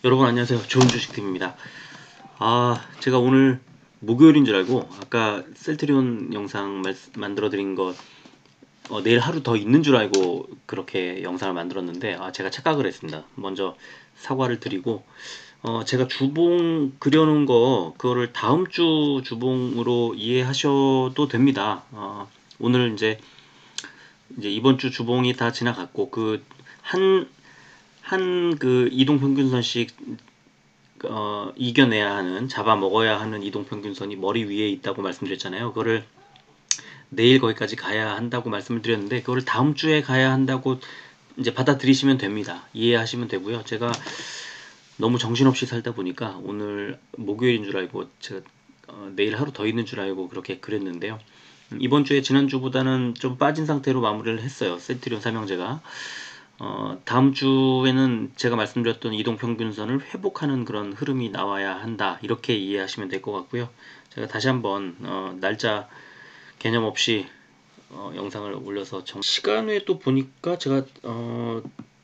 여러분 안녕하세요. 좋은 주식팀입니다. 제가 오늘 목요일인 줄 알고 아까 셀트리온 영상 만들어 드린 거 내일 하루 더 있는 줄 알고 그렇게 영상을 만들었는데 제가 착각을 했습니다. 먼저 사과를 드리고 제가 주봉 그려놓은 거 그거를 다음 주 주봉으로 이해하셔도 됩니다. 오늘 이제 이번 주 주봉이 다 지나갔고 그 이동평균선씩 이겨내야 하는, 잡아먹어야 하는 이동평균선이 머리 위에 있다고 말씀드렸잖아요. 그거를 내일 거기까지 가야 한다고 말씀을 드렸는데 그거를 다음 주에 가야 한다고 이제 받아들이시면 됩니다. 이해하시면 되고요. 제가 너무 정신없이 살다 보니까 오늘 목요일인 줄 알고 제가 내일 하루 더 있는 줄 알고 그렇게 그랬는데요. 이번 주에 지난주보다는 좀 빠진 상태로 마무리를 했어요. 셀트리온 삼형제가. 다음 주에는 제가 말씀드렸던 이동평균선을 회복하는 그런 흐름이 나와야 한다, 이렇게 이해하시면 될 것 같고요. 제가 다시 한번 날짜 개념 없이 영상을 올려서 시간외 또 보니까 제가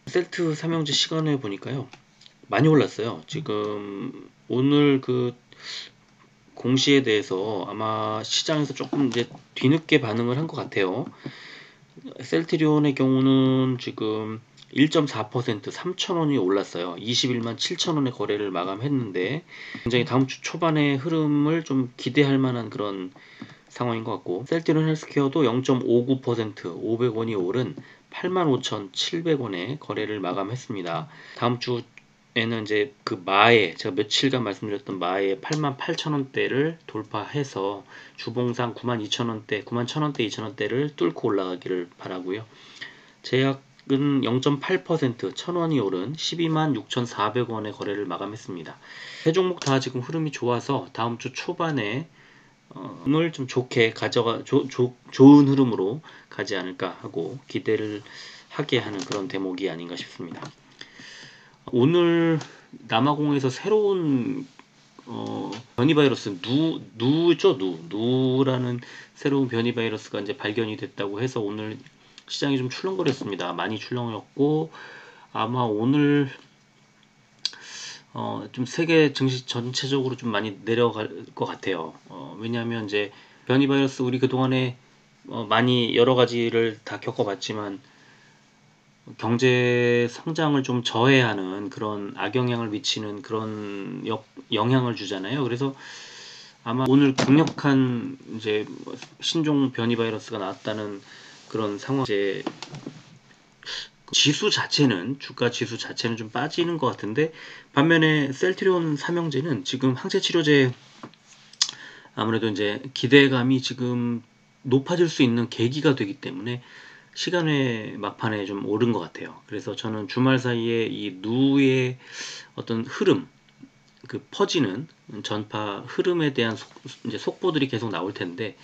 셀트 삼형제 시간외 보니까요 많이 올랐어요. 지금 오늘 그 공시에 대해서 아마 시장에서 조금 이제 뒤늦게 반응을 한 것 같아요. 셀트리온의 경우는 지금 1.4% 3,000원이 올랐어요. 21만 7천원의 거래를 마감했는데 굉장히 다음 주 초반의 흐름을 좀 기대할 만한 그런 상황인 것 같고, 셀트리온 헬스케어도 0.59% 500원이 오른 85,700원에 거래를 마감했습니다. 다음 주에는 이제 그 마에, 제가 며칠간 말씀드렸던 마에 88,000원대를 돌파해서 주봉상 92,000원대, 91,000원대, 2,000원대를 뚫고 올라가기를 바라고요. 제약은 0.8% 1,000원이 오른 126,400원에 거래를 마감했습니다. 세 종목 다 지금 흐름이 좋아서 다음 주 초반에 흐름을 좀 좋게 좋은 흐름으로 가지 않을까 하고 기대를 하게 하는 그런 대목이 아닌가 싶습니다. 오늘 남아공에서 새로운 변이 바이러스 누라는 새로운 변이 바이러스가 이제 발견이 됐다고 해서 오늘 시장이 좀 출렁거렸습니다. 많이 출렁였고 아마 오늘 좀 세계 증시 전체적으로 좀 많이 내려갈 것 같아요. 왜냐하면 이제 변이 바이러스 우리 그동안에 많이 여러 가지를 다 겪어봤지만 경제 성장을 좀 저해하는 그런 악영향을 미치는 그런 영향을 주잖아요. 그래서 아마 오늘 강력한 이제 신종 변이 바이러스가 나왔다는 그런 상황, 이제 지수 자체는, 주가 지수 자체는 좀 빠지는 것 같은데, 반면에 셀트리온 삼형제는 지금 항체 치료제 아무래도 이제 기대감이 지금 높아질 수 있는 계기가 되기 때문에 시간의 막판에 좀 오른 것 같아요. 그래서 저는 주말 사이에 이 누의 어떤 흐름, 그 퍼지는 전파 흐름에 대한 이제 속보들이 계속 나올 텐데,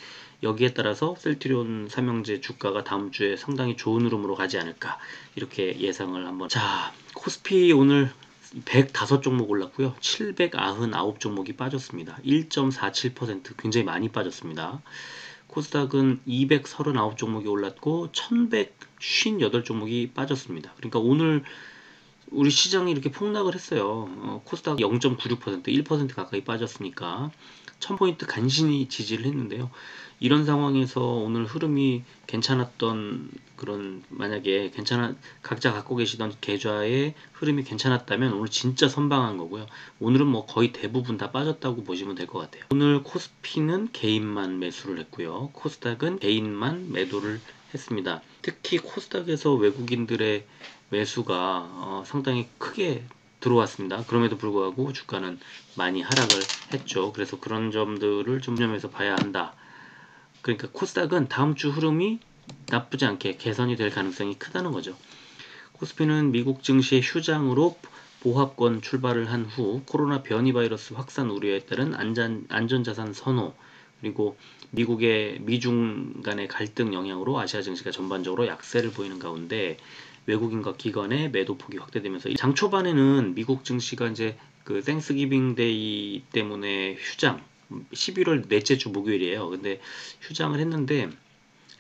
여기에 따라서 셀트리온 삼형제 주가가 다음 주에 상당히 좋은 흐름으로 가지 않을까, 이렇게 예상을 한번. 자, 코스피 오늘 105종목 올랐고요. 799 종목이 빠졌습니다. 1.47%, 굉장히 많이 빠졌습니다. 코스닥은 239 종목이 올랐고 1158 종목이 빠졌습니다. 그러니까 오늘 우리 시장이 이렇게 폭락을 했어요. 코스닥 0.96%, 1% 가까이 빠졌으니까 1000포인트 간신히 지지를 했는데요. 이런 상황에서 오늘 흐름이 괜찮았던 그런, 만약에 각자 갖고 계시던 계좌의 흐름이 괜찮았다면 오늘 진짜 선방한 거고요. 오늘은 뭐 거의 대부분 다 빠졌다고 보시면 될 것 같아요. 오늘 코스피는 개인만 매수를 했고요. 코스닥은 개인만 매도를 했습니다. 특히 코스닥에서 외국인들의 매수가 상당히 크게 들어왔습니다. 그럼에도 불구하고 주가는 많이 하락을 했죠. 그래서 그런 점들을 좀 점에서 봐야 한다. 그러니까 코스닥은 다음 주 흐름이 나쁘지 않게 개선이 될 가능성이 크다는 거죠. 코스피는 미국 증시의 휴장으로 보합권 출발을 한 후 코로나 변이 바이러스 확산 우려에 따른 안전자산 선호, 그리고 미국의 미중 간의 갈등 영향으로 아시아 증시가 전반적으로 약세를 보이는 가운데 외국인과 기관의 매도폭이 확대되면서 장 초반에는 미국 증시가 이제 그 땡스기빙 데이 때문에 휴장, 11월 넷째 주 목요일이에요. 근데 휴장을 했는데,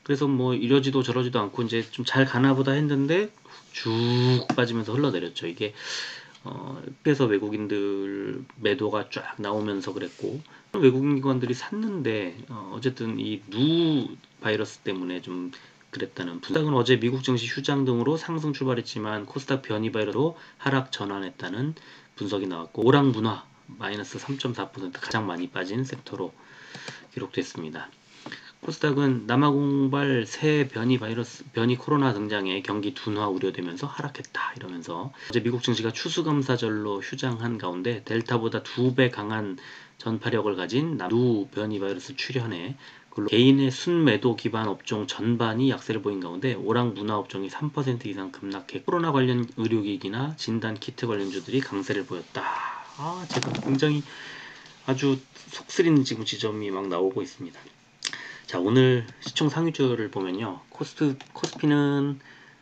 그래서 뭐 이러지도 저러지도 않고 이제 좀 잘 가나 보다 했는데 쭉 빠지면서 흘러내렸죠. 이게 그래서 외국인들 매도가 쫙 나오면서 그랬고 외국인 기관들이 샀는데 어쨌든 이 누 바이러스 때문에 좀 그랬다는 코스닥은 어제 미국 증시 휴장 등으로 상승 출발했지만 코스닥 변이 바이러스로 하락 전환했다는 분석이 나왔고 오락문화 마이너스 3.4% 가장 많이 빠진 섹터로 기록됐습니다. 코스닥은 남아공발 새 변이 코로나 등장에 경기 둔화 우려되면서 하락했다 이러면서 어제 미국 증시가 추수감사절로 휴장한 가운데 델타보다 2배 강한 전파력을 가진 누 변이 바이러스 출현해 개인의 순매도 기반 업종 전반이 약세를 보인 가운데 오락 문화 업종이 3% 이상 급락해 코로나 관련 의료기기나 진단 키트 관련주들이 강세를 보였다. 제가 굉장히 아주 속쓰리는 지금 지점이 막 나오고 있습니다. 자, 오늘 시총 상위주를 보면요. 코스피는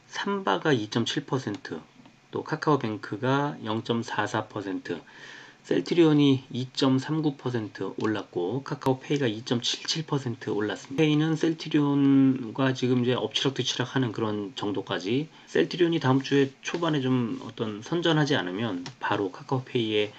삼바가 2.7%, 또 카카오뱅크가 0.44%, 셀트리온이 2.39% 올랐고 카카오페이가 2.77% 올랐습니다. 페이는 셀트리온과 지금 이제 엎치락뒤치락 하는 그런 정도까지 셀트리온이 다음 주에 초반에 좀 어떤 선전하지 않으면 바로 카카오페이의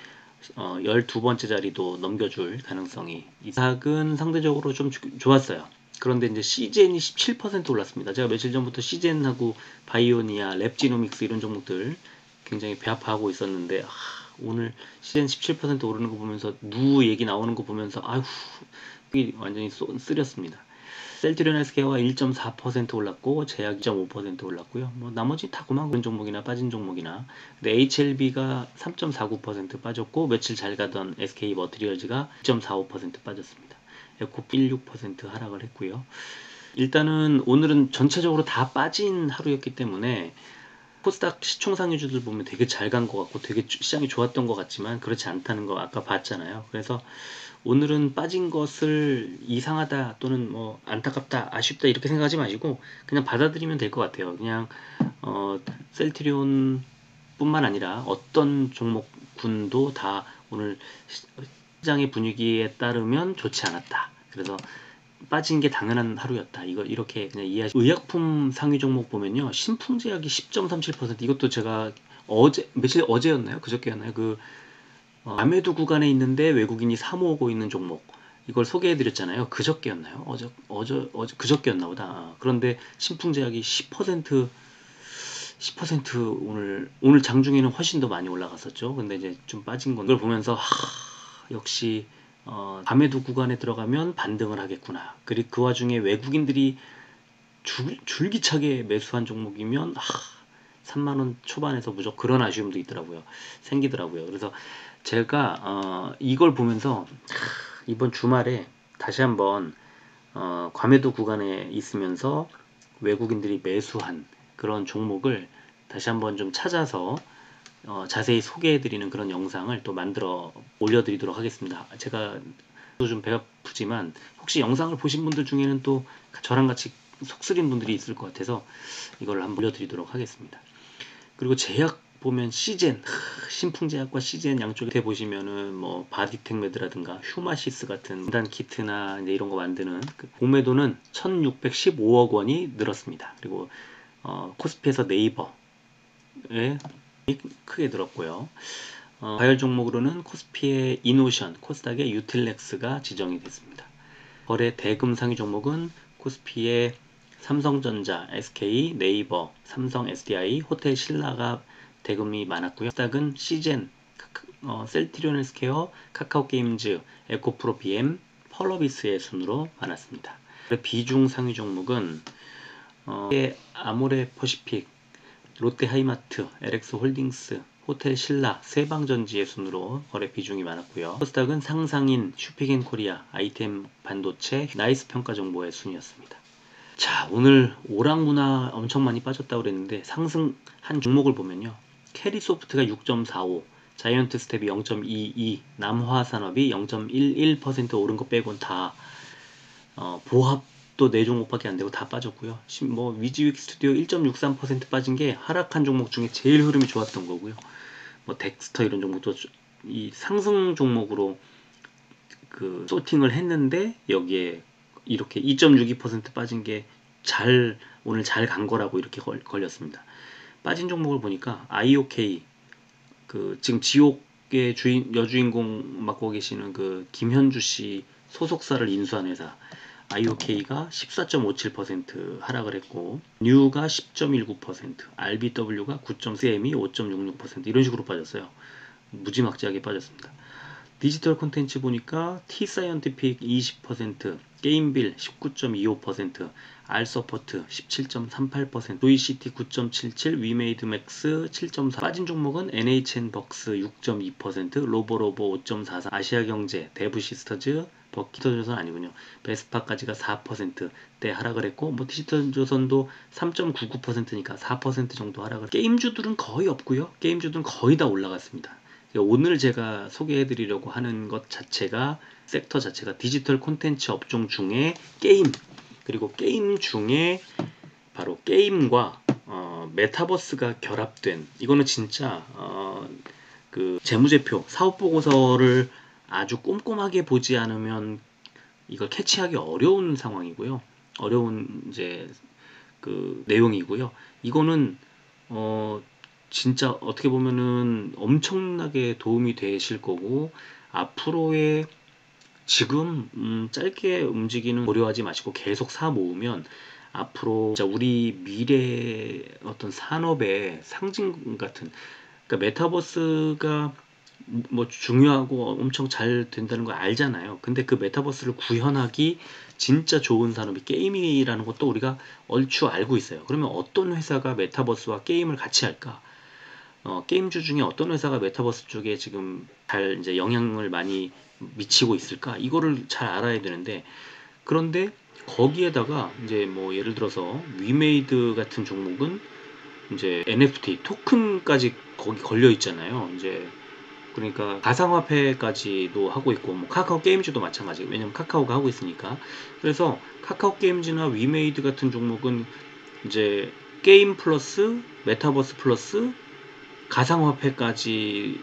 12번째 자리도 넘겨줄 가능성이 이삭은 상대적으로 좀 좋았어요. 그런데 이제 CGN이 17% 올랐습니다. 제가 며칠 전부터 CGN하고 바이오니아, 랩지노믹스 이런 종목들 굉장히 배아파하고 있었는데 오늘 CGN 17% 오르는 거 보면서 누 얘기 나오는 거 보면서 아휴 완전히 쓰렸습니다. 셀트리온 헬스케어가 1.4% 올랐고 제약 2.5% 올랐고요. 뭐 나머지 다 그만 그런 종목이나 빠진 종목이나 근데 HLB가 3.49% 빠졌고 며칠 잘 가던 SK 머티리얼즈가 2.45% 빠졌습니다. 에코피 16% 하락을 했고요. 일단은 오늘은 전체적으로 다 빠진 하루였기 때문에 코스닥 시총상위주들 보면 되게 잘 간 것 같고 되게 시장이 좋았던 것 같지만 그렇지 않다는 거 아까 봤잖아요. 그래서 오늘은 빠진 것을 이상하다 또는 뭐 안타깝다 아쉽다 이렇게 생각하지 마시고 그냥 받아들이면 될 것 같아요. 그냥 셀트리온 뿐만 아니라 어떤 종목군도 다 오늘 시장의 분위기에 따르면 좋지 않았다. 그래서 빠진 게 당연한 하루였다. 이거 이렇게 그냥 이해하시고 의약품 상위 종목 보면요. 신풍제약이 10.37% 이것도 제가 어제였나요? 그저께였나요? 아메두 구간에 있는데 외국인이 사모으고 있는 종목 이걸 소개해드렸잖아요. 그저께였나요? 어제 그저께였나 보다. 그런데 신풍제약이 10% 오늘 장중에는 훨씬 더 많이 올라갔었죠. 근데 이제 좀 빠진 건 이걸 보면서 역시 아메두 구간에 들어가면 반등을 하겠구나. 그리고 그 와중에 외국인들이 줄기차게 매수한 종목이면 3만원 초반에서 무조건 그런 아쉬움도 있더라고요. 생기더라고요. 그래서 제가 이걸 보면서 이번 주말에 다시 한번 과매도 구간에 있으면서 외국인들이 매수한 그런 종목을 다시 한번 좀 찾아서 자세히 소개해드리는 그런 영상을 또 만들어 올려드리도록 하겠습니다. 제가 좀 배가 아프지만 혹시 영상을 보신 분들 중에는 또 저랑 같이 속쓰린 분들이 있을 것 같아서 이걸 한번 올려드리도록 하겠습니다. 그리고 제약 보면 시젠, 신풍제약과 시젠 양쪽에 보시면은 뭐 바디텍메드라든가 휴마시스 같은 진단 키트나 이제 이런 거 만드는 공매도는 1615억 원이 늘었습니다. 그리고 코스피에서 네이버에 크게 늘었고요. 과열 종목으로는 코스피의 이노션, 코스닥의 유틸렉스가 지정이 됐습니다. 거래 대금 상위 종목은 코스피의 삼성전자, SK, 네이버, 삼성 SDI, 호텔 신라가 대금이 많았고요. 코스닥은 시젠, 셀트리온 헬스케어, 카카오게임즈, 에코프로 BM, 펄러비스의 순으로 많았습니다. 비중 상위 종목은 아모레 퍼시픽, 롯데하이마트, LX홀딩스, 호텔 신라, 세방전지의 순으로 거래 비중이 많았고요. 코스닥은 상상인, 슈피겐코리아, 아이템 반도체, 나이스 평가정보의 순이었습니다. 자, 오늘 오락문화 엄청 많이 빠졌다고 그랬는데 상승한 종목을 보면요. 캐리소프트가 6.45, 자이언트 스텝이 0.22, 남화산업이 0.11% 오른 거 빼곤 다 보합도 4종목밖에 안 되고 다 빠졌고요. 뭐 위즈윅 스튜디오 1.63% 빠진 게 하락한 종목 중에 제일 흐름이 좋았던 거고요. 뭐 덱스터 이런 종목도 이 상승 종목으로 소팅을 했는데 여기에 이렇게 2.62% 빠진 게 오늘 잘 간 거라고 이렇게 걸렸습니다. 빠진 종목을 보니까 IOK 그 지금 지옥의 여주인공 맡고 계시는 그 김현주 씨 소속사를 인수한 회사 IOK가 14.57% 하락을 했고, 뉴가 10.19%, RBW가 9.4%, CM이 5.66% 이런 식으로 빠졌어요. 무지막지하게 빠졌습니다. 디지털 콘텐츠 보니까 T사이언티픽 20%, 게임빌 19.25%, R서포트 17.38%, VCT 9.77%, 위메이드맥스 7.4%, 빠진 종목은 NHN벅스 6.2%, 로보로보 5.44%, 아시아경제, 대부시스터즈, 버키터조선 아니군요. 베스파까지가 4%대 하락을 했고, 뭐 디지털조선도 3.99%니까 4% 정도 하락을. 게임주들은 거의 없고요. 게임주들은 거의 다 올라갔습니다. 오늘 제가 소개해드리려고 하는 것 자체가, 섹터 자체가 디지털 콘텐츠 업종 중에 게임, 그리고 게임 중에 바로 게임과 메타버스가 결합된, 이거는 진짜 그 재무제표, 사업보고서를 아주 꼼꼼하게 보지 않으면 이걸 캐치하기 어려운 상황이고요. 어려운 이제 그 내용이고요. 이거는 진짜 어떻게 보면은 엄청나게 도움이 되실 거고, 앞으로의 지금 짧게 움직이는 고려하지 마시고 계속 사 모으면 앞으로 진짜 우리 미래 어떤 산업의 상징 같은, 그러니까 메타버스가 뭐 중요하고 엄청 잘 된다는 걸 알잖아요. 근데 그 메타버스를 구현하기 진짜 좋은 산업이 게임이라는 것도 우리가 얼추 알고 있어요. 그러면 어떤 회사가 메타버스와 게임을 같이 할까? 게임주 중에 어떤 회사가 메타버스 쪽에 지금 잘 이제 영향을 많이 미치고 있을까? 이거를 잘 알아야 되는데, 그런데 거기에다가 이제 뭐 예를 들어서 위메이드 같은 종목은 이제 NFT 토큰까지 거기 걸려 있잖아요. 이제 그러니까 가상화폐까지도 하고 있고, 뭐 카카오 게임즈도 마찬가지예요. 왜냐면 카카오가 하고 있으니까. 그래서 카카오 게임즈나 위메이드 같은 종목은 이제 게임 플러스 메타버스 플러스 가상화폐까지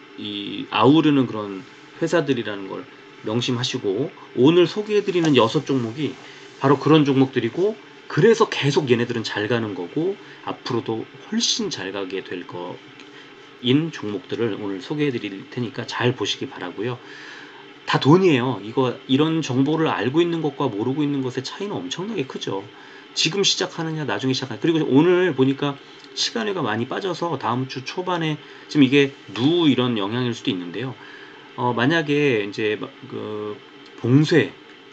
아우르는 그런 회사들이라는 걸 명심하시고, 오늘 소개해드리는 6종목이 바로 그런 종목들이고, 그래서 계속 얘네들은 잘 가는 거고 앞으로도 훨씬 잘 가게 될 거인 종목들을 오늘 소개해드릴 테니까 잘 보시기 바라고요. 다 돈이에요. 이런 정보를 알고 있는 것과 모르고 있는 것의 차이는 엄청나게 크죠. 지금 시작하느냐 나중에 시작하느냐. 그리고 오늘 보니까 시간회가 많이 빠져서 다음 주 초반에, 지금 이게 이런 영향일 수도 있는데요. 만약에 이제 그 봉쇄,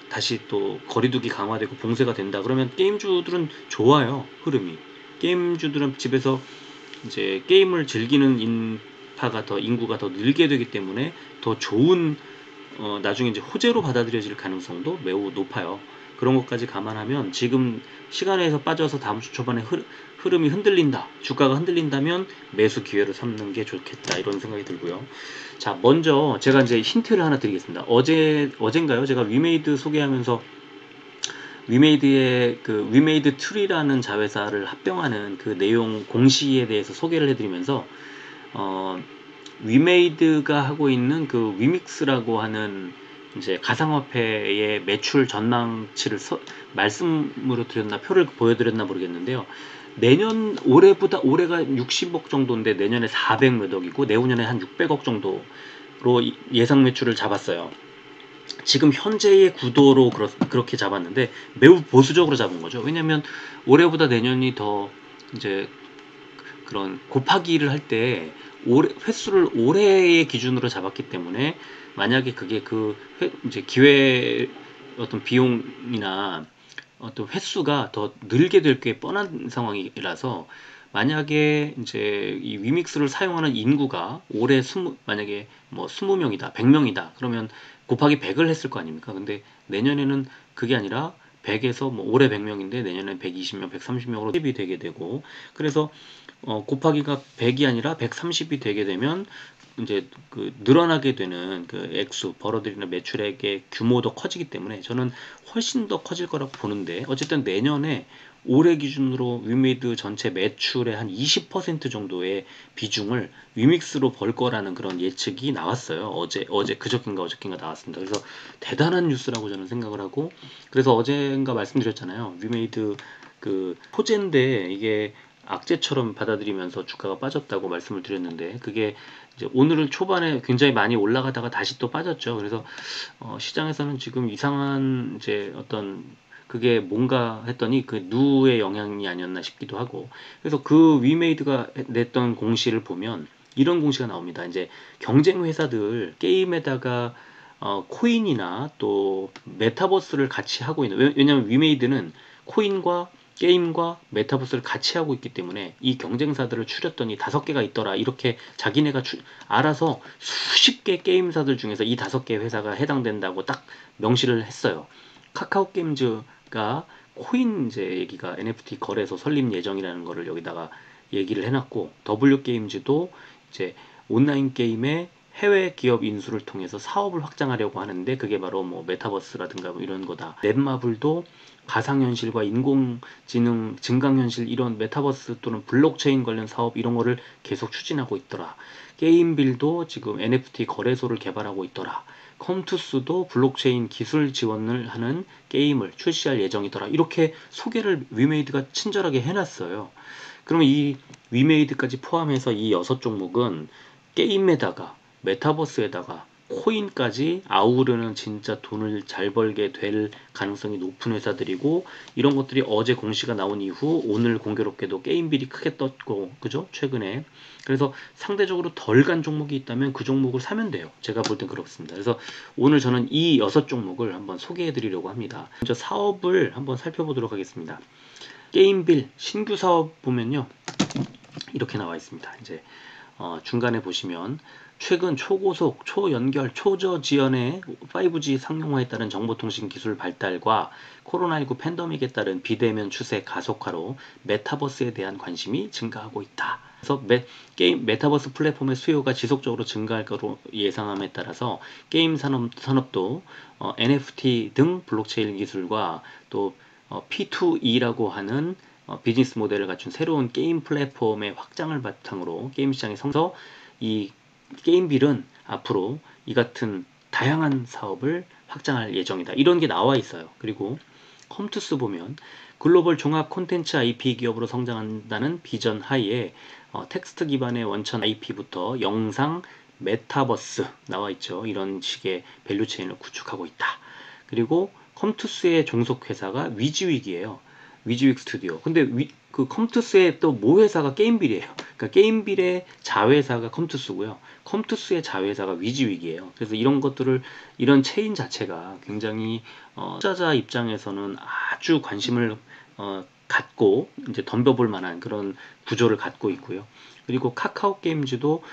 다시 또 거리두기 강화되고 봉쇄가 된다 그러면 게임주들은 좋아요. 흐름이. 게임주들은 집에서 이제 게임을 즐기는 인구가 더 늘게 되기 때문에 더 좋은, 나중에 이제 호재로 받아들여질 가능성도 매우 높아요. 그런 것까지 감안하면 지금 시간에서 빠져서 다음 주 초반에 흐름이 흔들린다, 주가가 흔들린다면 매수 기회를 삼는 게 좋겠다, 이런 생각이 들고요. 자, 먼저 제가 이제 힌트를 하나 드리겠습니다. 어젠가요? 제가 위메이드 소개하면서 위메이드의 그 위메이드 트리라는 자회사를 합병하는 그 내용 공시에 대해서 소개를 해드리면서 위메이드가 하고 있는 그 위믹스라고 하는 이제 가상화폐의 매출 전망치를 말씀으로 드렸나 표를 보여드렸나 모르겠는데요. 올해가 60억 정도인데 내년에 400 몇 억이고 내후년에 한 600억 정도로 예상 매출을 잡았어요. 지금 현재의 구도로 그렇게 잡았는데 매우 보수적으로 잡은 거죠. 왜냐면 올해보다 내년이 더 이제 그런 곱하기를 할 때 횟수를 올해의 기준으로 잡았기 때문에, 만약에 그게 이제 기회 어떤 비용이나 어떤 횟수가 더 늘게 될 게 뻔한 상황이라서, 만약에 이제 이 위믹스를 사용하는 인구가 올해 만약에 뭐 20명이다, 100명이다, 그러면 곱하기 100을 했을 거 아닙니까? 근데 내년에는 그게 아니라 100에서 뭐 올해 100명인데 내년에 120명, 130명으로 대비 되게 되고, 그래서 곱하기가 100이 아니라 130이 되게 되면 이제 그 늘어나게 되는 그 액수, 벌어들이는 매출액의 규모도 커지기 때문에 저는 훨씬 더 커질 거라고 보는데, 어쨌든 내년에 올해 기준으로 위메이드 전체 매출의 한 20% 정도의 비중을 위믹스로 벌 거라는 그런 예측이 나왔어요. 그저께인가 나왔습니다. 그래서 대단한 뉴스라고 저는 생각을 하고, 그래서 어젠가 말씀드렸잖아요. 위메이드 그 호재인데 이게 악재처럼 받아들이면서 주가가 빠졌다고 말씀을 드렸는데, 그게 이제 오늘은 초반에 굉장히 많이 올라가다가 다시 또 빠졌죠. 그래서 시장에서는 지금 이상한 이제 어떤 그게 뭔가 했더니 그 누의 영향이 아니었나 싶기도 하고, 그래서 그 위메이드가 냈던 공시를 보면 이런 공시가 나옵니다. 이제 경쟁 회사들 게임에다가 코인이나 또 메타버스를 같이 하고 있는, 왜냐하면 위메이드는 코인과 게임과 메타버스를 같이 하고 있기 때문에 이 경쟁사들을 추렸더니 5개가 있더라, 이렇게 자기네가 알아서 수십 개 게임사들 중에서 이 5개 회사가 해당된다고 딱 명시를 했어요. 카카오 게임즈가 코인 이제 얘기가 NFT 거래소 설립 예정이라는 거를 여기다가 얘기를 해놨고, W 게임즈도 이제 온라인 게임의 해외 기업 인수를 통해서 사업을 확장하려고 하는데 그게 바로 뭐 메타버스라든가 뭐 이런 거다. 넷마블도 가상현실과 인공지능, 증강현실 이런 메타버스 또는 블록체인 관련 사업 이런 거를 계속 추진하고 있더라. 게임빌도 지금 NFT 거래소를 개발하고 있더라. 컴투스도 블록체인 기술 지원을 하는 게임을 출시할 예정이더라. 이렇게 소개를 위메이드가 친절하게 해놨어요. 그러면 이 위메이드까지 포함해서 이 6종목은 게임에다가 메타버스에다가 코인까지 아우르는 진짜 돈을 잘 벌게 될 가능성이 높은 회사들이고, 이런 것들이 어제 공시가 나온 이후 오늘 공교롭게도 게임빌이 크게 떴고, 그죠? 최근에. 그래서 상대적으로 덜 간 종목이 있다면 그 종목을 사면 돼요. 제가 볼 땐 그렇습니다. 그래서 오늘 저는 이 6종목을 한번 소개해 드리려고 합니다. 먼저 사업을 한번 살펴보도록 하겠습니다. 게임빌 신규 사업 보면요, 이렇게 나와 있습니다. 이제 중간에 보시면 최근 초고속, 초연결, 초저지연의 5G 상용화에 따른 정보통신 기술 발달과 코로나19 팬데믹에 따른 비대면 추세 가속화로 메타버스에 대한 관심이 증가하고 있다. 그래서 메타버스 플랫폼의 수요가 지속적으로 증가할 거로 예상함에 따라서 게임 산업도 NFT 등 블록체인 기술과 또 P2E라고 하는 비즈니스 모델을 갖춘 새로운 게임 플랫폼의 확장을 바탕으로 게임 시장이 성서, 이 게임빌은 앞으로 이 같은 다양한 사업을 확장할 예정이다. 이런 게 나와 있어요. 그리고 컴투스 보면 글로벌 종합 콘텐츠 IP 기업으로 성장한다는 비전 하에 텍스트 기반의 원천 IP부터 영상, 메타버스 나와 있죠. 이런 식의 밸류체인을 구축하고 있다. 그리고 컴투스의 종속 회사가 위즈윅이에요. 위즈윅 스튜디오. 근데 그 컴투스의 또 모 회사가 게임빌이에요. 그러니까 게임빌의 자회사가 컴투스고요. 컴투스의 자회사가 위즈윅이에요. 그래서 이런 것들을, 이런 체인 자체가 굉장히 투자자 입장에서는 아주 관심을 갖고 이제 덤벼볼 만한 그런 구조를 갖고 있고요. 그리고 카카오 게임즈도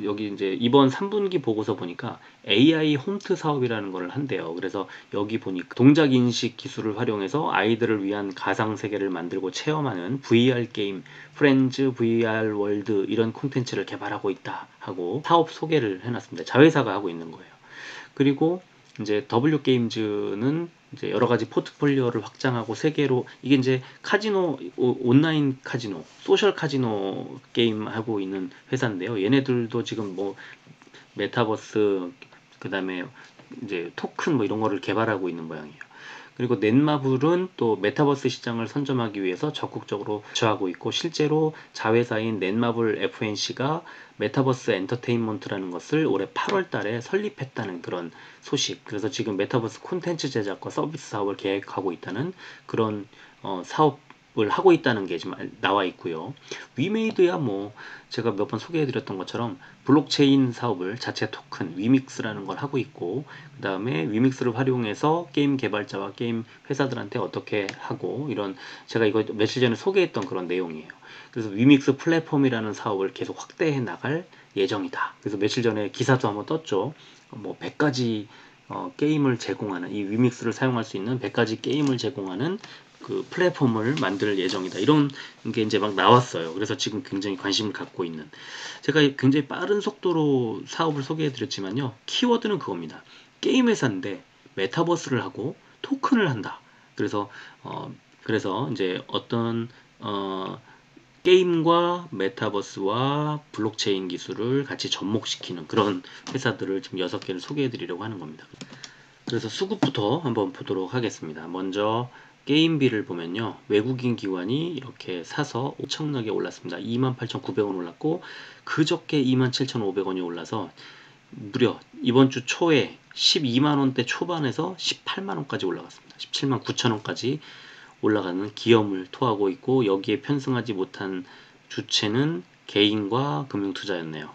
여기 이제 이번 3분기 보고서 보니까 AI 홈트 사업이라는 걸 한대요. 그래서 여기 보니까 동작 인식 기술을 활용해서 아이들을 위한 가상 세계를 만들고 체험하는 VR 게임, 프렌즈 VR 월드 이런 콘텐츠를 개발하고 있다 하고 사업 소개를 해놨습니다. 자회사가 하고 있는 거예요. 그리고 이제 W 게임즈는 이제 여러 가지 포트폴리오를 확장하고 세계로, 이게 이제 카지노, 온라인 카지노, 소셜 카지노 게임 하고 있는 회사인데요. 얘네들도 지금 뭐 메타버스, 그다음에 이제 토큰 뭐 이런 거를 개발하고 있는 모양이에요. 그리고 넷마블은 또 메타버스 시장을 선점하기 위해서 적극적으로 대처하고 있고, 실제로 자회사인 넷마블 FNC가 메타버스 엔터테인먼트라는 것을 올해 8월 달에 설립했다는 그런 소식. 그래서 지금 메타버스 콘텐츠 제작과 서비스 사업을 계획하고 있다는 그런 사업을 하고 있다는 게 지금 나와 있고요. 위메이드야 뭐 제가 몇 번 소개해드렸던 것처럼 블록체인 사업을 자체 토큰 위믹스라는 걸 하고 있고, 그 다음에 위믹스를 활용해서 게임 개발자와 게임 회사들한테 어떻게 하고, 이런 제가 이거 며칠 전에 소개했던 그런 내용이에요. 그래서 위믹스 플랫폼이라는 사업을 계속 확대해 나갈 예정이다. 그래서 며칠 전에 기사도 한번 떴죠. 뭐 100가지 게임을 제공하는, 이 위믹스를 사용할 수 있는 100가지 게임을 제공하는 그 플랫폼을 만들 예정이다. 이런 게 이제 막 나왔어요. 그래서 지금 굉장히 관심을 갖고 있는, 제가 굉장히 빠른 속도로 사업을 소개해 드렸지만요. 키워드는 그겁니다. 게임 회사인데 메타버스를 하고 토큰을 한다. 그래서 그래서 이제 어떤 게임과 메타버스와 블록체인 기술을 같이 접목시키는 그런 회사들을 지금 6개를 소개해 드리려고 하는 겁니다. 그래서 수급부터 한번 보도록 하겠습니다. 먼저 게임비를 보면요. 외국인 기관이 이렇게 사서 엄청나게 올랐습니다. 28,900원 올랐고 그저께 27,500원이 올라서 무려 이번 주 초에 12만원대 초반에서 18만원까지 올라갔습니다. 17만 9천원까지 올라가는 기염을 토하고 있고 여기에 편승하지 못한 주체는 개인과 금융투자였네요.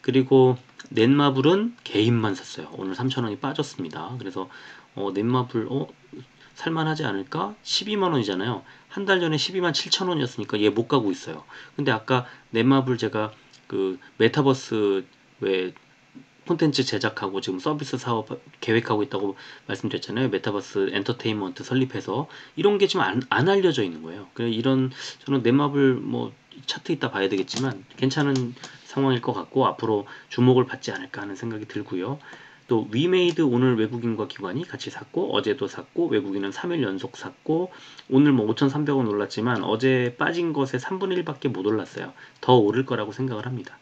그리고 넷마블은 개인만 샀어요. 오늘 3,000원이 빠졌습니다. 그래서 넷마블 살만하지 않을까? 12만원이잖아요. 한 달 전에 12만 7천원이었으니까 얘 못 가고 있어요. 근데 아까 넷마블 제가 그 메타버스 왜 콘텐츠 제작하고 지금 서비스 사업 계획하고 있다고 말씀드렸잖아요. 메타버스 엔터테인먼트 설립해서 이런 게 지금 안 알려져 있는 거예요. 그래 저는 넷마블 뭐 차트 이따 봐야 되겠지만 괜찮은 상황일 것 같고 앞으로 주목을 받지 않을까 하는 생각이 들고요. 또 위메이드 오늘 외국인과 기관이 같이 샀고 어제도 샀고 외국인은 3일 연속 샀고 오늘 뭐 5,300원 올랐지만 어제 빠진 것의 3분의 1밖에 못 올랐어요. 더 오를 거라고 생각을 합니다.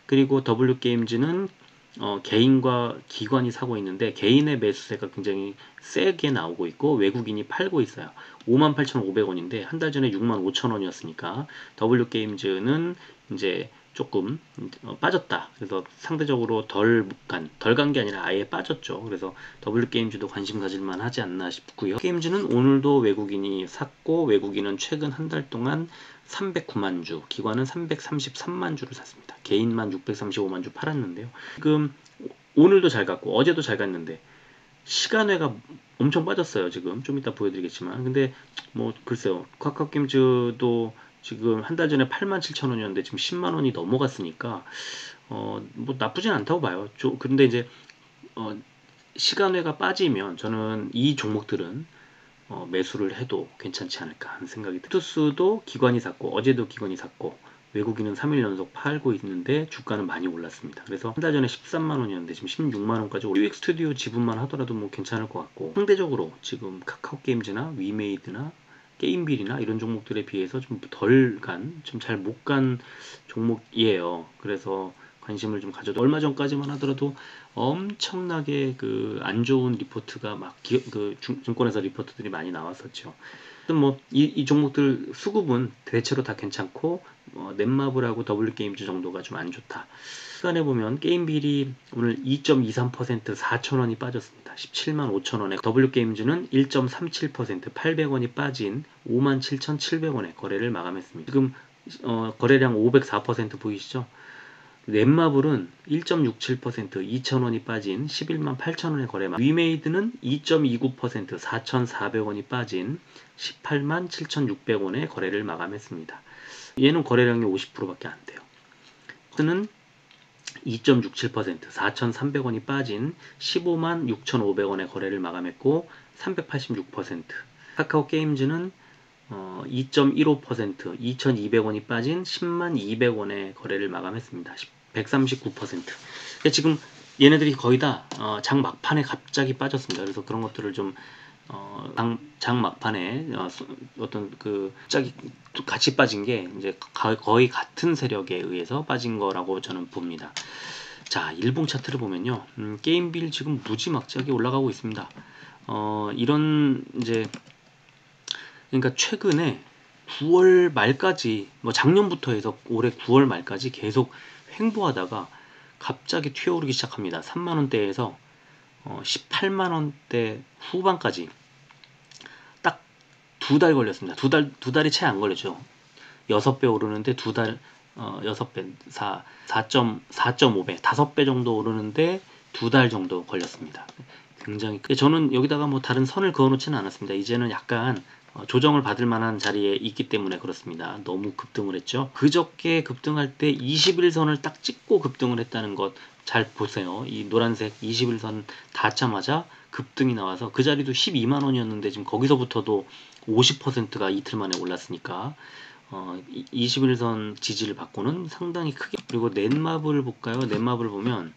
그리고 W게임즈는 개인과 기관이 사고 있는데 개인의 매수세가 굉장히 세게 나오고 있고 외국인이 팔고 있어요. 58,500원인데 한 달 전에 65,000원이었으니까 W게임즈는 이제 조금 빠졌다. 그래서 상대적으로 덜 간 게 아니라 아예 빠졌죠. 그래서 W게임즈도 관심 가질만 하지 않나 싶고요. 게임즈는 오늘도 외국인이 샀고 외국인은 최근 한 달 동안 309만 주, 기관은 333만 주를 샀습니다. 개인만 635만 주 팔았는데요. 지금 오늘도 잘 갔고 어제도 잘 갔는데 시간외가 엄청 빠졌어요. 지금 좀 이따 보여드리겠지만 근데 뭐 글쎄요. 카카오게임즈도 지금 한 달 전에 87,000원이었는데 지금 10만원이 넘어갔으니까 뭐 나쁘진 않다고 봐요. 근데 이제 시간외가 빠지면 저는 이 종목들은 매수를 해도 괜찮지 않을까 하는 생각이 들어요. 투스도 기관이 샀고 어제도 기관이 샀고 외국인은 3일 연속 팔고 있는데 주가는 많이 올랐습니다. 그래서 한 달 전에 13만원이었는데 지금 16만원까지 UX 스튜디오 지분만 하더라도 뭐 괜찮을 것 같고 상대적으로 지금 카카오게임즈나 위메이드나 게임빌이나 이런 종목들에 비해서 좀 덜 간, 좀 잘 못 간 종목이에요. 그래서 관심을 좀 가져도 얼마 전까지만 하더라도 엄청나게 그 안 좋은 리포트가 막 증권회사 리포트들이 많이 나왔었죠. 뭐 이 종목들 수급은 대체로 다 괜찮고 넷마블하고 W게임즈 정도가 좀 안 좋다. 시간에 보면 게임빌이 오늘 2.23% 4,000원이 빠졌습니다. 17만 5천원에 W게임즈는 1.37% 800원이 빠진 57,700원에 거래를 마감했습니다. 지금 거래량 504% 보이시죠? 넷마블은 1.67% 2,000원이 빠진 11만 8천원의 거래만 위메이드는 2.29% 4,400원이 빠진 18만 7,600원의 거래를 마감했습니다. 얘는 거래량이 50%밖에 안 돼요. 는 2.67% 4,300원이 빠진 15만 6,500원의 거래를 마감했고 386% 카카오 게임즈는 2.15% 2,200원이 빠진 10만 200원의 거래를 마감했습니다. 139%. 지금 얘네들이 거의 다 장 막판에 갑자기 빠졌습니다. 그래서 그런 것들을 좀 장 막판에 어떤 그 갑자기 같이 빠진 게 이제 거의 같은 세력에 의해서 빠진 거라고 저는 봅니다. 자, 일봉 차트를 보면요, 게임빌 지금 무지막지하게 올라가고 있습니다. 이런 이제 그러니까 최근에 9월 말까지 뭐 작년부터 해서 올해 9월 말까지 계속 횡보하다가 갑자기 튀어오르기 시작합니다. 3만원대에서 18만원대 후반까지 딱 2달 걸렸습니다. 두 달이 채 안 걸렸죠. 6배 오르는데 2달 6배 4.5배 5배 정도 오르는데 2달 정도 걸렸습니다. 굉장히 저는 여기다가 뭐 다른 선을 그어 놓지는 않았습니다. 이제는 약간 조정을 받을 만한 자리에 있기 때문에 그렇습니다. 너무 급등을 했죠. 그저께 급등할 때 21선을 딱 찍고 급등을 했다는 것 잘 보세요. 이 노란색 21선 닿자마자 급등이 나와서 그 자리도 12만원이었는데 지금 거기서부터도 50%가 이틀 만에 올랐으니까 21선 지지를 받고는 상당히 크게. 그리고 넷마블 볼까요? 넷마블 보면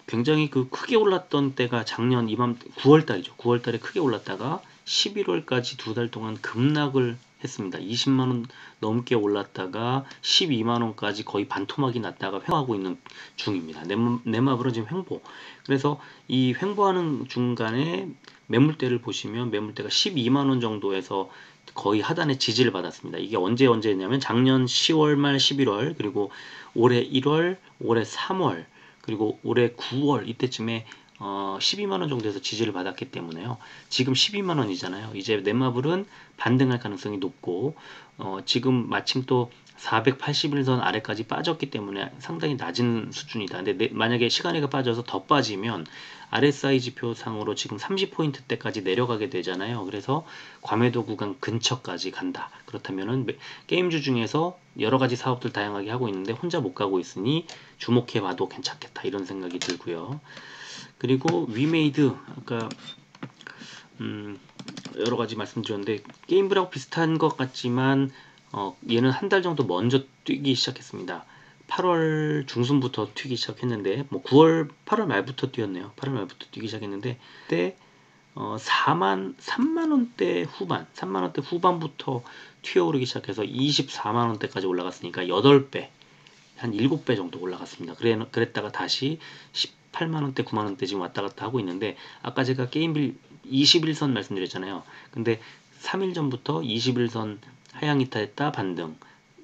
굉장히 그 크게 올랐던 때가 작년 9월달이죠. 9월달에 크게 올랐다가 11월까지 2달 동안 급락을 했습니다. 20만원 넘게 올랐다가 12만원까지 거의 반토막이 났다가 횡보하고 있는 중입니다. 넷마블은 지금 횡보. 그래서 이 횡보하는 중간에 매물대를 보시면 매물대가 12만원 정도에서 거의 하단에 지지를 받았습니다. 이게 언제였냐면 작년 10월 말 11월, 그리고 올해 1월, 올해 3월, 그리고 올해 9월 이때쯤에 12만원 정도에서 지지를 받았기 때문에요. 지금 12만원이잖아요. 이제 넷마블은 반등할 가능성이 높고, 지금 마침 또 481선 아래까지 빠졌기 때문에 상당히 낮은 수준이다. 근데 만약에 시간이가 빠져서 더 빠지면 RSI 지표상으로 지금 30포인트대까지 내려가게 되잖아요. 그래서 과매도 구간 근처까지 간다. 그렇다면은 게임주 중에서 여러 가지 사업들 다양하게 하고 있는데 혼자 못 가고 있으니 주목해봐도 괜찮겠다. 이런 생각이 들고요. 그리고 위메이드, 아까 여러 가지 말씀드렸는데 게임부랑 비슷한 것 같지만 얘는 한 달 정도 먼저 뛰기 시작했습니다. 8월 중순부터 뛰기 시작했는데 뭐 8월 말부터 뛰었네요. 8월 말부터 뛰기 시작했는데 그때 3만원대 후반부터 튀어오르기 시작해서 24만원대까지 올라갔으니까 8배, 한 7배 정도 올라갔습니다. 그랬다가 다시 18만원대, 9만원대 지금 왔다 갔다 하고 있는데, 아까 제가 게임빌 21선 말씀드렸잖아요. 근데 3일 전부터 21선 하향 이탈했다 반등,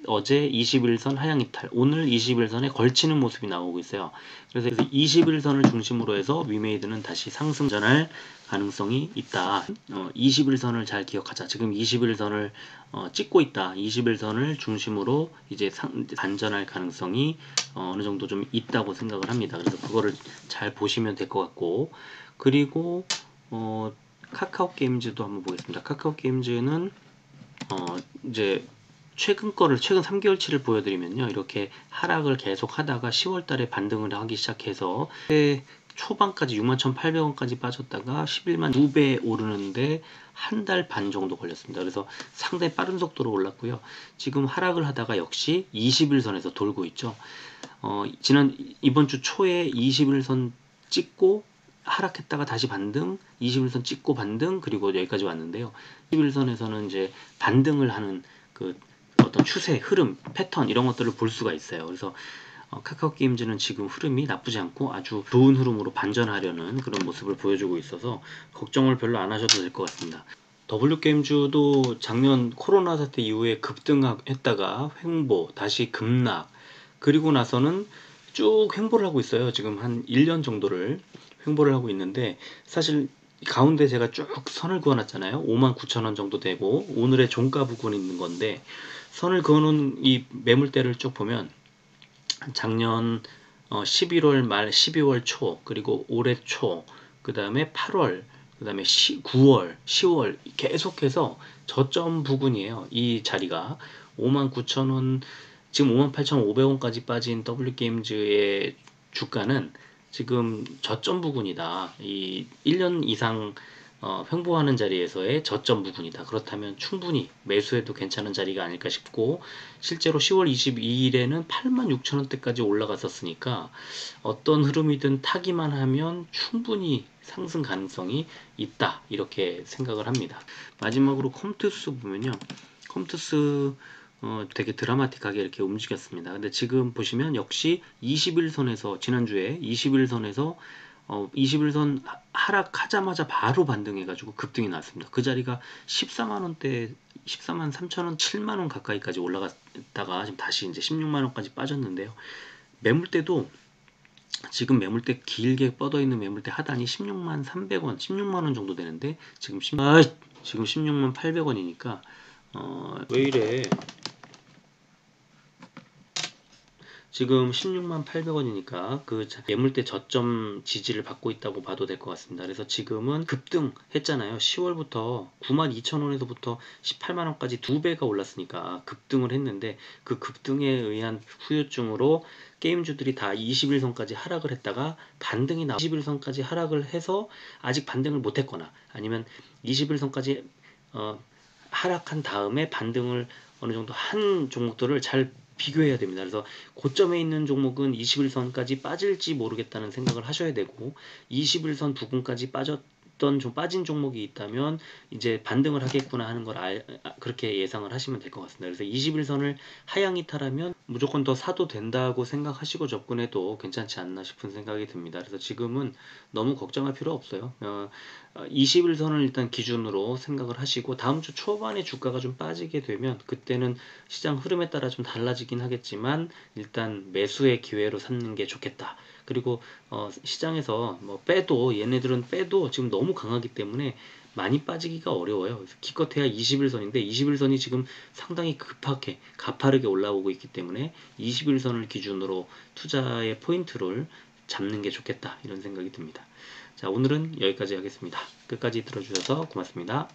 어제 21선 하향 이탈, 오늘 21선에 걸치는 모습이 나오고 있어요. 그래서 21선을 중심으로 해서 위메이드는 다시 상승전할 가능성이 있다. 21선을 잘 기억하자. 지금 21선을 찍고 있다. 21선을 중심으로 이제 반전할 가능성이 어느 정도 좀 있다고 생각을 합니다. 그래서 그거를 잘 보시면 될 것 같고, 그리고 카카오 게임즈도 한번 보겠습니다. 카카오 게임즈는 이제 최근 3개월치를 보여드리면요, 이렇게 하락을 계속 하다가 10월 달에 반등을 하기 시작해서 초반까지 61,800원까지 빠졌다가 11만 2배 오르는데 한 달 반 정도 걸렸습니다. 그래서 상당히 빠른 속도로 올랐고요. 지금 하락을 하다가 역시 21선에서 돌고 있죠. 이번 주 초에 21선 찍고 하락했다가 다시 반등, 21선 찍고 반등, 그리고 여기까지 왔는데요. 21선에서는 이제 반등을 하는 그 어떤 추세, 흐름, 패턴 이런 것들을 볼 수가 있어요. 그래서 카카오 게임즈는 지금 흐름이 나쁘지 않고 아주 좋은 흐름으로 반전하려는 그런 모습을 보여주고 있어서 걱정을 별로 안 하셔도 될 것 같습니다. W게임즈도 작년 코로나 사태 이후에 급등했다가 횡보, 다시 급락, 그리고 나서는 쭉 횡보를 하고 있어요. 지금 한 1년 정도를 횡보를 하고 있는데, 사실 가운데 제가 쭉 선을 그어놨잖아요. 59,000원 정도 되고 오늘의 종가 부근에 있는 건데, 선을 그어놓은 이 매물대를 쭉 보면 작년 11월 말 12월 초, 그리고 올해 초, 그 다음에 8월, 그 다음에 9월, 10월 계속해서 저점 부근이에요. 이 자리가 59,000원, 지금 58,500원까지 빠진 W게임즈의 주가는 지금 저점 부근이다. 이 1년 이상 횡보하는 자리에서의 저점 부분이다. 그렇다면 충분히 매수해도 괜찮은 자리가 아닐까 싶고, 실제로 10월 22일에는 86,000원대까지 올라갔었으니까 어떤 흐름이든 타기만 하면 충분히 상승 가능성이 있다, 이렇게 생각을 합니다. 마지막으로 컴투스 보면요, 컴투스 되게 드라마틱하게 이렇게 움직였습니다. 근데 지금 보시면 역시 21선에서, 지난주에 21선에서 21선 하락하자마자 바로 반등해가지고 급등이 났습니다. 그 자리가 14만원대, 14만 3천원, 7만원 가까이까지 올라갔다가 지금 다시 이제 16만원까지 빠졌는데요. 매물대도 지금 매물대 길게 뻗어있는 매물대 하단이 16만 300원, 16만원 정도 되는데 지금 16만 800원이니까 왜 이래? 지금 16만 800원이니까 그 매물대 저점 지지를 받고 있다고 봐도 될 것 같습니다. 그래서 지금은 급등했잖아요. 10월부터 92,000원에서부터 18만원까지 2배가 올랐으니까 급등을 했는데, 그 급등에 의한 후유증으로 게임주들이 다 21선까지 하락을 했다가 반등이 21선까지 하락을 해서 아직 반등을 못했거나, 아니면 21선까지 하락한 다음에 반등을 어느 정도 한 종목들을 잘 비교해야 됩니다. 그래서 고점에 있는 종목은 21선까지 빠질지 모르겠다는 생각을 하셔야 되고, 21선 부근까지 어떤 좀 빠진 종목이 있다면 이제 반등을 하겠구나 하는 걸 그렇게 예상을 하시면 될 것 같습니다. 그래서 21선을 하향 이탈하면 무조건 더 사도 된다고 생각하시고 접근해도 괜찮지 않나 싶은 생각이 듭니다. 그래서 지금은 너무 걱정할 필요 없어요. 21선을 일단 기준으로 생각을 하시고 다음 주 초반에 주가가 좀 빠지게 되면 그때는 시장 흐름에 따라 좀 달라지긴 하겠지만 일단 매수의 기회로 삼는 게 좋겠다. 그리고 시장에서 뭐 빼도 얘네들은 빼도 지금 너무 강하기 때문에 많이 빠지기가 어려워요. 그래서 기껏해야 21선인데 21선이 지금 상당히 급하게 가파르게 올라오고 있기 때문에 21선을 기준으로 투자의 포인트를 잡는 게 좋겠다 이런 생각이 듭니다. 자, 오늘은 여기까지 하겠습니다. 끝까지 들어주셔서 고맙습니다.